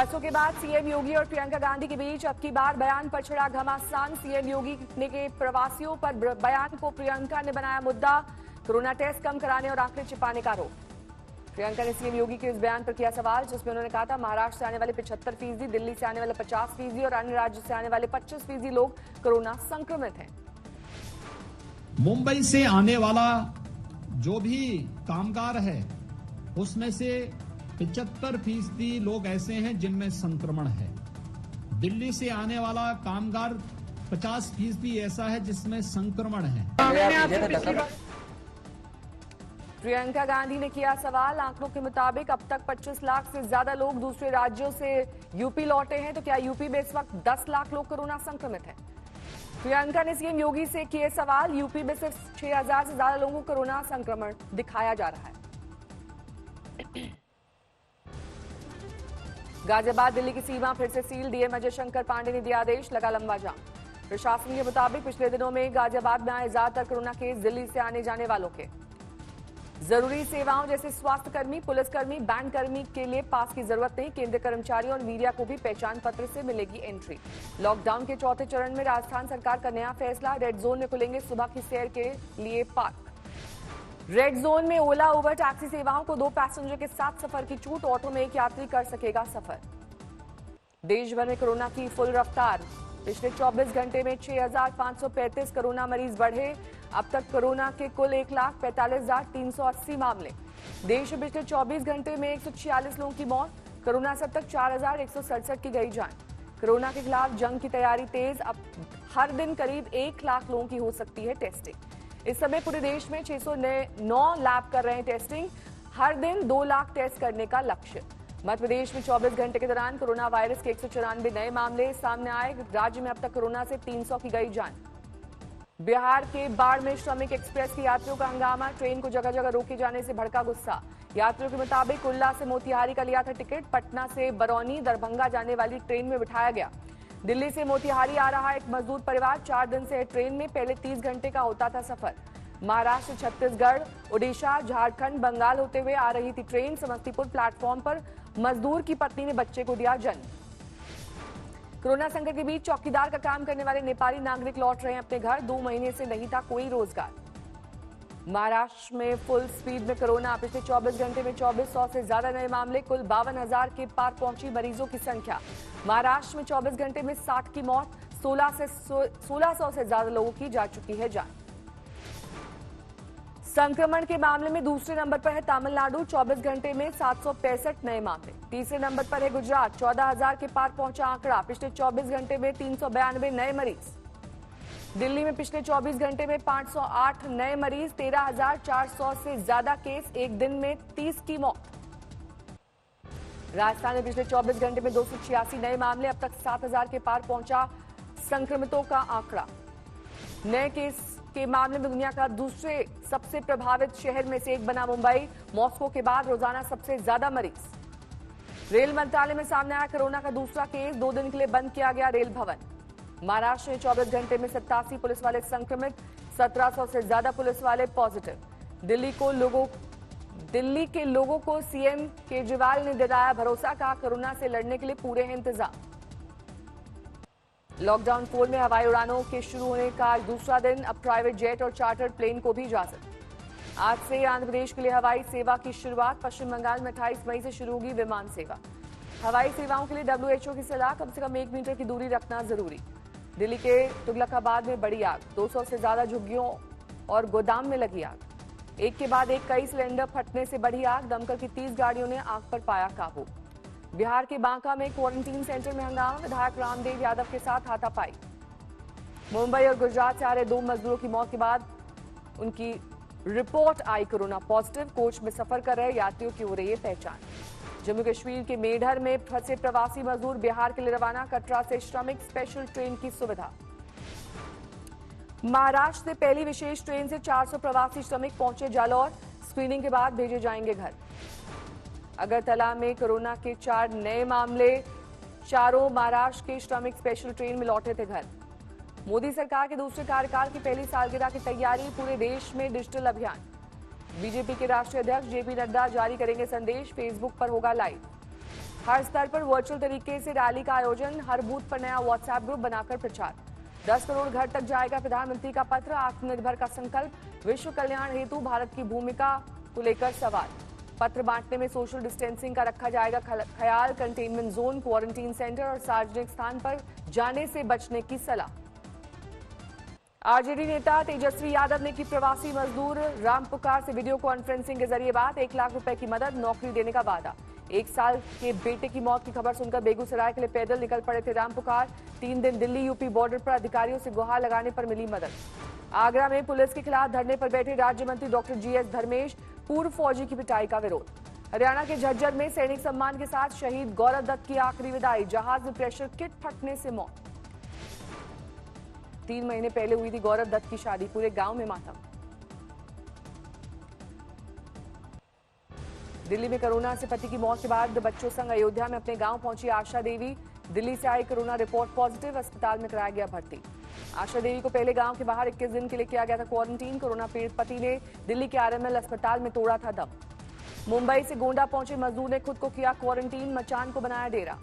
बरसों के बाद सीएम योगी और प्रियंका गांधी के बीच अब की बार बयान पर छिड़ा घमासान। सीएम योगी ने के प्रवासियों पर बयान को प्रियंका ने बनाया मुद्दा। कोरोना टेस्ट कम कराने और आंकड़े छिपाने का आरोप। प्रियंका ने सीएम योगी के इस बयान पर किया सवाल, जिसमें उन्होंने कहा था महाराष्ट्र से आने वाले 75%, दिल्ली से आने वाले 50% और अन्य राज्यों से आने वाले 25% लोग कोरोना संक्रमित हैं। मुंबई से आने वाला जो भी कामगार है उसमें से 75% लोग ऐसे हैं जिनमें संक्रमण है। दिल्ली से आने वाला कामगार 50% ऐसा है जिसमें संक्रमण है। प्रियंका गांधी ने किया सवाल, आंकड़ों के मुताबिक अब तक 25 लाख से ज्यादा लोग दूसरे राज्यों से यूपी लौटे हैं, तो क्या यूपी में इस वक्त 10 लाख लोग कोरोना संक्रमित हैं? प्रियंका ने सीएम योगी से किए सवाल, यूपी में सिर्फ 6000 से ज्यादा लोगों को कोरोना संक्रमण दिखाया जा रहा है। गाजियाबाद दिल्ली की सीमा फिर से सील, डीएम अजय शंकर पांडे ने दिया आदेश, लगा लंबा जाम। प्रशासन के मुताबिक पिछले दिनों में गाजियाबाद में आए ज्यादातर कोरोना केस दिल्ली से आने जाने वालों के। जरूरी सेवाओं जैसे स्वास्थ्य कर्मी, पुलिसकर्मी, बैंक कर्मी के लिए पास की जरूरत नहीं। केंद्रीय कर्मचारियों और मीडिया को भी पहचान पत्र से मिलेगी एंट्री। लॉकडाउन के चौथे चरण में राजस्थान सरकार का नया फैसला, रेड जोन में खुलेंगे सुबह की सैर के लिए पार्क। रेड जोन में ओला, उबर, टैक्सी सेवाओं को 2 पैसेंजर के साथ सफर की छूट, ऑटो में एक यात्री कर सकेगा सफर। देश भर में कोरोना की फुल रफ्तार, पिछले 24 घंटे में 6535 कोरोना मरीज बढ़े। अब तक कोरोना के कुल 1,45,380 मामले। देश में पिछले 24 घंटे में 146 लोगों की मौत। कोरोना से अब तक 4167 की गई जान। कोरोना के खिलाफ जंग की तैयारी तेज, अब हर दिन करीब 1 लाख लोगों की हो सकती है टेस्टिंग। इस समय पूरे देश में 609 लैब कर रहे हैं टेस्टिंग, हर दिन 2 लाख टेस्ट करने का लक्ष्य। मध्य प्रदेश में 24 घंटे के दौरान कोरोना वायरस के 194 नए मामले सामने आए। राज्य में अब तक कोरोना से 300 की गई जान। बिहार के बाढ़ में श्रमिक एक्सप्रेस के यात्रियों का हंगामा, ट्रेन को जगह जगह रोके जाने से भड़का गुस्सा। यात्रियों के मुताबिक उल्ला से मोतिहारी का लिया था टिकट, पटना से बरौनी दरभंगा जाने वाली ट्रेन में बिठाया गया। दिल्ली से मोतिहारी आ रहा एक मजदूर परिवार 4 दिन से ट्रेन में, पहले 30 घंटे का होता था सफर। महाराष्ट्र, छत्तीसगढ़, ओडिशा, झारखंड, बंगाल होते हुए आ रही थी ट्रेन। समस्तीपुर प्लेटफॉर्म पर मजदूर की पत्नी ने बच्चे को दिया जन्म। कोरोना संकट के बीच चौकीदार का काम करने वाले नेपाली नागरिक लौट रहे हैं अपने घर, 2 महीने से नहीं था कोई रोजगार। महाराष्ट्र में फुल स्पीड में कोरोना, पिछले 24 घंटे में 2400 से ज्यादा नए मामले, कुल 52,000 के पार पहुंची मरीजों की संख्या। महाराष्ट्र में 24 घंटे में 60 की मौत, 1600 से ज्यादा लोगों की जा चुकी है जान। संक्रमण के मामले में दूसरे नंबर पर है तमिलनाडु, 24 घंटे में 765 नए मामले। तीसरे नंबर पर है गुजरात, 14,000 के पार पहुंचा आंकड़ा, पिछले 24 घंटे में 392 नए मरीज। दिल्ली में पिछले 24 घंटे में 508 नए मरीज, 13,400 से ज्यादा केस, एक दिन में 30 की मौत। राजस्थान में पिछले 24 घंटे में 286 नए मामले, अब तक 7,000 के पार पहुंचा संक्रमितों का आंकड़ा। नए केस के मामले में दुनिया का दूसरे सबसे प्रभावित शहर में से एक बना मुंबई, मॉस्को के बाद रोजाना सबसे ज्यादा मरीज। रेल मंत्रालय में सामने आया कोरोना का दूसरा केस, 2 दिन के लिए बंद किया गया रेल भवन। महाराष्ट्र में 24 घंटे में 87 पुलिस वाले संक्रमित, 1700 से ज्यादा पुलिस वाले पॉजिटिव। दिल्ली के लोगों को सीएम केजरीवाल ने दिलाया भरोसा, कहा कोरोना से लड़ने के लिए पूरे हैं इंतजाम। लॉकडाउन 4 में हवाई उड़ानों के शुरू होने का दूसरा दिन, अब प्राइवेट जेट और चार्टर्ड प्लेन को भी इजाजत। आज से आंध्र प्रदेश के लिए हवाई सेवा की शुरुआत, पश्चिम बंगाल में 28 मई से शुरू होगी विमान सेवा। हवाई सेवाओं के लिए WHO की सलाह, कम से कम 1 मीटर की दूरी रखना जरूरी। दिल्ली के तुगलकाबाद में बड़ी आग, 200 से ज्यादा झुग्गियों और गोदाम में लगी आग। एक के बाद एक कई सिलेंडर फटने से बढ़ी आग, दमकल की 30 गाड़ियों ने आग पर पाया काबू। बिहार के बांका में क्वारंटीन सेंटर में हंगामा, विधायक रामदेव यादव के साथ हाथापाई। मुंबई और गुजरात से आ रहे 2 मजदूरों की मौत के बाद उनकी रिपोर्ट आई कोरोना पॉजिटिव। कोच में सफर कर रहे यात्रियों की हो रही है पहचान। जम्मू कश्मीर के मेढर में फंसे प्रवासी मजदूर बिहार के लिए रवाना, कटरा से श्रमिक स्पेशल ट्रेन की सुविधा। महाराष्ट्र से पहली विशेष ट्रेन से 400 प्रवासी श्रमिक पहुंचे जालौर, स्क्रीनिंग के बाद भेजे जाएंगे घर। अगरतला में कोरोना के 4 नए मामले, चारों महाराष्ट्र के श्रमिक स्पेशल ट्रेन में लौटे थे घर। मोदी सरकार के दूसरे कार्यकाल की पहली सालगिरह की तैयारी, पूरे देश में डिजिटल अभियान। बीजेपी के राष्ट्रीय अध्यक्ष जेपी नड्डा जारी करेंगे संदेश, फेसबुक पर होगा लाइव। हर स्तर पर वर्चुअल तरीके से रैली का आयोजन, हर बूथ पर नया व्हाट्सएप ग्रुप बनाकर प्रचार। 10 करोड़ घर तक जाएगा प्रधानमंत्री का पत्र, आत्मनिर्भर का संकल्प, विश्व कल्याण हेतु भारत की भूमिका को लेकर सवाल। पत्र बांटने में सोशल डिस्टेंसिंग का रखा जाएगा ख्याल, कंटेनमेंट जोन, क्वारंटीन सेंटर और सार्वजनिक स्थान पर जाने से बचने की सलाह। आरजेडी नेता तेजस्वी यादव ने की प्रवासी मजदूर राम पुकार से वीडियो कॉन्फ्रेंसिंग के जरिए बात, 1 लाख रुपए की मदद, नौकरी देने का वादा। 1 साल के बेटे की मौत की खबर सुनकर बेगूसराय के लिए पैदल निकल पड़े थे राम पुकार। 3 दिन दिल्ली यूपी बॉर्डर पर अधिकारियों से गुहार लगाने पर मिली मदद। आगरा में पुलिस के खिलाफ धरने पर बैठे राज्य मंत्री डॉक्टर जीएस धर्मेश, पूर्व फौजी की पिटाई का विरोध। हरियाणा के झज्जर में सैनिक सम्मान के साथ शहीद गौरव दत्त की आखिरी विदाई, जहाज में प्रेशर किट फटने से मौत। 3 महीने पहले हुई थी गौरव दत्त की शादी, पूरे गांव में मातम। दिल्ली में कोरोना से पति की मौत के बाद बच्चों संग अयोध्या में अपने गांव पहुंची आशा देवी। दिल्ली से आई कोरोना रिपोर्ट पॉजिटिव, अस्पताल में कराया गया भर्ती। आशा देवी को पहले गांव के बाहर 21 दिन के लिए किया गया था क्वारंटीन। कोरोना पीड़ित पति ने दिल्ली के आरएमएल अस्पताल में तोड़ा था दम। मुंबई से गोंडा पहुंचे मजदूर ने खुद को किया क्वारंटीन, मचान को बनाया डेरा।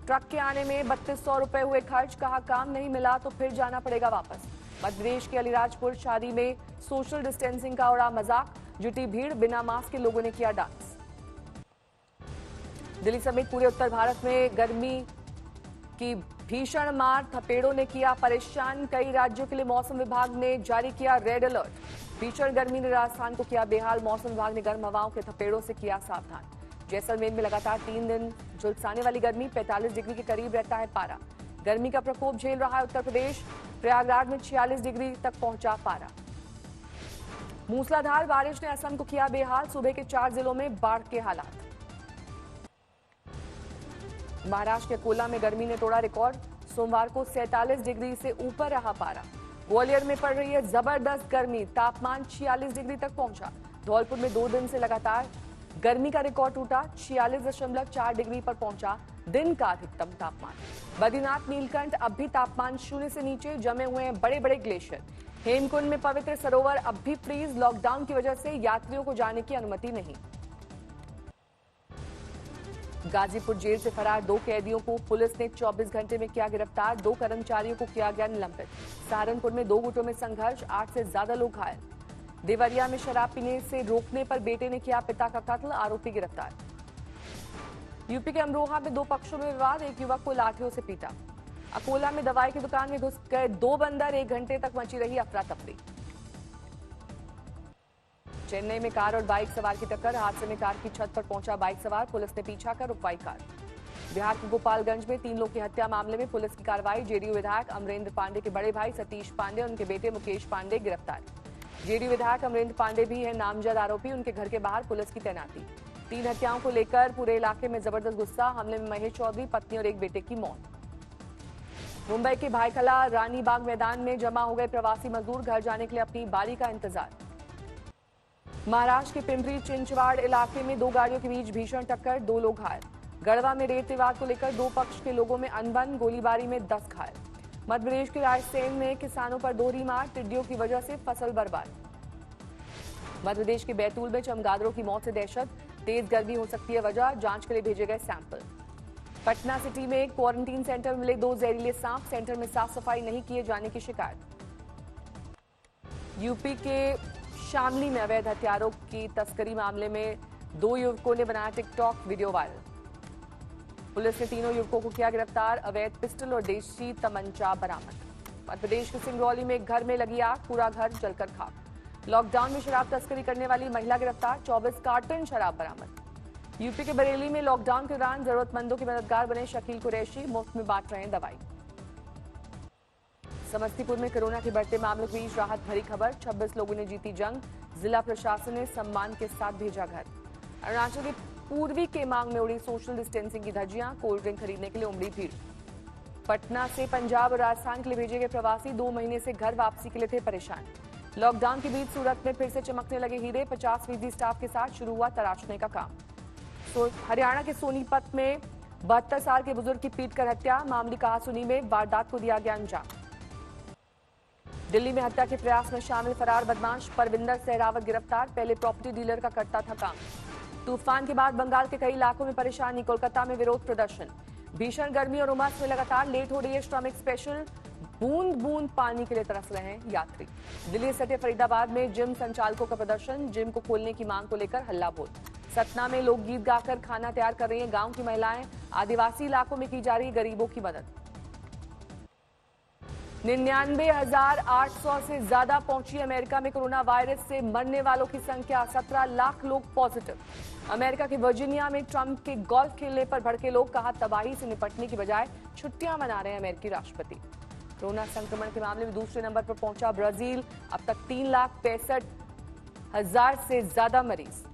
ट्रक के आने में 3200 रुपए हुए खर्च, कहा काम नहीं मिला तो फिर जाना पड़ेगा वापस। मध्य प्रदेश के अलीराजपुर शादी में सोशल डिस्टेंसिंग का उड़ा मजाक, जुटी भीड़, बिना मास्क के लोगों ने किया डांस। दिल्ली समेत पूरे उत्तर भारत में गर्मी की भीषण मार, थपेड़ों ने किया परेशान। कई राज्यों के लिए मौसम विभाग ने जारी किया रेड अलर्ट। भीषण गर्मी ने राजस्थान को किया बेहाल, मौसम विभाग ने गर्म हवाओं के थपेड़ों से किया सावधान। जैसलमेर में लगातार 3 दिन झुलसाने वाली गर्मी, 45 डिग्री के करीब रहता है पारा। गर्मी का प्रकोप झेल रहा है उत्तर प्रदेश, प्रयागराज में 46 डिग्री तक पहुंचा पारा। मूसलाधार बारिश ने असम को किया बेहाल, सुबह के 4 जिलों में बाढ़ के हालात। महाराष्ट्र के अकोला में गर्मी ने तोड़ा रिकॉर्ड, सोमवार को 47 डिग्री से ऊपर रहा पारा। ग्वालियर में पड़ रही है जबरदस्त गर्मी, तापमान 46 डिग्री तक पहुंचा। धौलपुर में 2 दिन से लगातार गर्मी का रिकॉर्ड टूटा, 46.4 डिग्री पर पहुंचा दिन का अधिकतम तापमान। बद्रीनाथ नीलकंठ अब भी तापमान 0 से नीचे, जमे हुए हैं बड़े बड़े ग्लेशियर। हेमकुंड में पवित्र सरोवर अब भी फ्रीज, लॉकडाउन की वजह से यात्रियों को जाने की अनुमति नहीं। गाजीपुर जेल से फरार 2 कैदियों को पुलिस ने 24 घंटे में किया गिरफ्तार, 2 कर्मचारियों को किया गया निलंबित। सहारनपुर में 2 गुटों में संघर्ष, 8 से ज्यादा लोग घायल। देवरिया में शराब पीने से रोकने पर बेटे ने किया पिता का कत्ल, आरोपी गिरफ्तार। यूपी के अमरोहा में 2 पक्षों में विवाद, एक युवक को लाठियों से पीटा। अकोला में दवाई की दुकान में घुस गए 2 बंदर, 1 घंटे तक मची रही अफरा तफरी। चेन्नई में कार और बाइक सवार की टक्कर, हादसे में कार की छत पर पहुंचा बाइक सवार, पुलिस ने पीछा कर रुकवाई कार। बिहार के गोपालगंज में 3 लोग की हत्या मामले में पुलिस की कार्रवाई, जेडीयू विधायक अमरेंद्र पांडे के बड़े भाई सतीश पांडे और उनके बेटे मुकेश पांडे गिरफ्तार। जेडीयू विधायक अमरेंद्र पांडे भी है नामजद आरोपी, उनके घर के बाहर पुलिस की तैनाती। 3 हत्याओं को लेकर पूरे इलाके में जबरदस्त गुस्सा, हमले में महेश चौधरी, पत्नी और एक बेटे की मौत। मुंबई के भाईखला रानीबाग मैदान में जमा हो गए प्रवासी मजदूर, घर जाने के लिए अपनी बारी का इंतजार। महाराष्ट्र के पिंपरी चिंचवाड़ इलाके में 2 गाड़ियों के बीच भीषण टक्कर, 2 लोग घायल। गढ़वा में रेत विवाद को लेकर 2 पक्ष के लोगों में अनबन, गोलीबारी में 10 घायल। मध्य प्रदेश के रायसेन में किसानों पर दोहरी मार, टिड्डियों की वजह से फसल बर्बाद। मध्य प्रदेश के बैतूल में चमगादड़ों की मौत से दहशत, तेज गर्मी हो सकती है वजह, जांच के लिए भेजे गए सैंपल। पटना सिटी में एक क्वारंटीन सेंटर में मिले 2 जहरीले सांप, सेंटर में साफ सफाई नहीं किए जाने की शिकायत। यूपी के शामली में अवैध हथियारों की तस्करी मामले में 2 युवकों ने बनाया टिकटॉक वीडियो वायरल। पुलिस ने 3 युवकों को किया गिरफ्तार, अवैध पिस्टल और देशी तमंचा बरामद। मध्य प्रदेश के सिंगरौली में एक घर में लगी आग, पूरा घर जलकर खाक। लॉकडाउन में शराब तस्करी करने वाली महिला गिरफ्तार, 24 कार्टन शराब बरामद। यूपी के बरेली में लॉकडाउन के दौरान जरूरतमंदों के मददगार बने शकील कुरैशी, मुफ्त में बांट रहे हैं दवाई। समस्तीपुर में कोरोना के बढ़ते मामलों के बीच राहत भरी खबर, 26 लोगों ने जीती जंग, जिला प्रशासन ने सम्मान के साथ भेजा घर। अरुणाचल के पूर्वी के मांग में उड़ी सोशल डिस्टेंसिंग की धज्जियां, कोल्ड ड्रिंक खरीदने के लिए उमड़ी भीड़। पटना से पंजाब और राजस्थान के लिए भेजे गए प्रवासी 2 महीने से घर वापसी के लिए थे परेशान। लॉकडाउन के बीच सूरत में फिर से चमकने लगे हीरे, 50% स्टाफ के साथ शुरू हुआ तराशने का काम। हरियाणा के सोनीपत में 72 साल के बुजुर्ग की पीटकर हत्या, मामूली कहासुनी में वारदात को दिया गया अंजाम। दिल्ली में हत्या के प्रयास में शामिल फरार बदमाश परविंदर सहरावत गिरफ्तार, पहले प्रॉपर्टी डीलर का करता था काम। तूफान के बाद बंगाल के कई इलाकों में परेशानी, कोलकाता में विरोध प्रदर्शन। भीषण गर्मी और उमस में लगातार लेट हो रही है श्रमिक स्पेशल, बूंद बूंद पानी के लिए तरस रहे हैं यात्री। दिल्ली सटे फरीदाबाद में जिम संचालकों का प्रदर्शन, जिम को खोलने की मांग को लेकर हल्ला बोल। सतना में लोग गीत गाकर खाना तैयार कर रही हैं गांव की महिलाएं। आदिवासी इलाकों में की जा रही गरीबों की मदद। 99,800 से ज्यादा पहुंची अमेरिका में कोरोना वायरस से मरने वालों की संख्या, 17 लाख लोग पॉजिटिव। अमेरिका के वर्जीनिया में ट्रंप के गोल्फ खेलने पर भड़के लोग, कहा तबाही से निपटने की बजाय छुट्टियां मना रहे हैं अमेरिकी राष्ट्रपति। कोरोना संक्रमण के मामले में दूसरे नंबर पर पहुंचा ब्राजील, अब तक 3,65,000 से ज्यादा मरीज।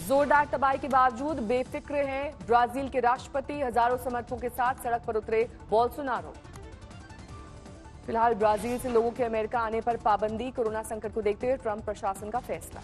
जोरदार तबाही के बावजूद बेफिक्र हैं ब्राजील के राष्ट्रपति, हजारों समर्थकों के साथ सड़क पर उतरे बोल्सोनारो। फिलहाल ब्राजील से लोगों के अमेरिका आने पर पाबंदी, कोरोना संकट को देखते हुए ट्रंप प्रशासन का फैसला।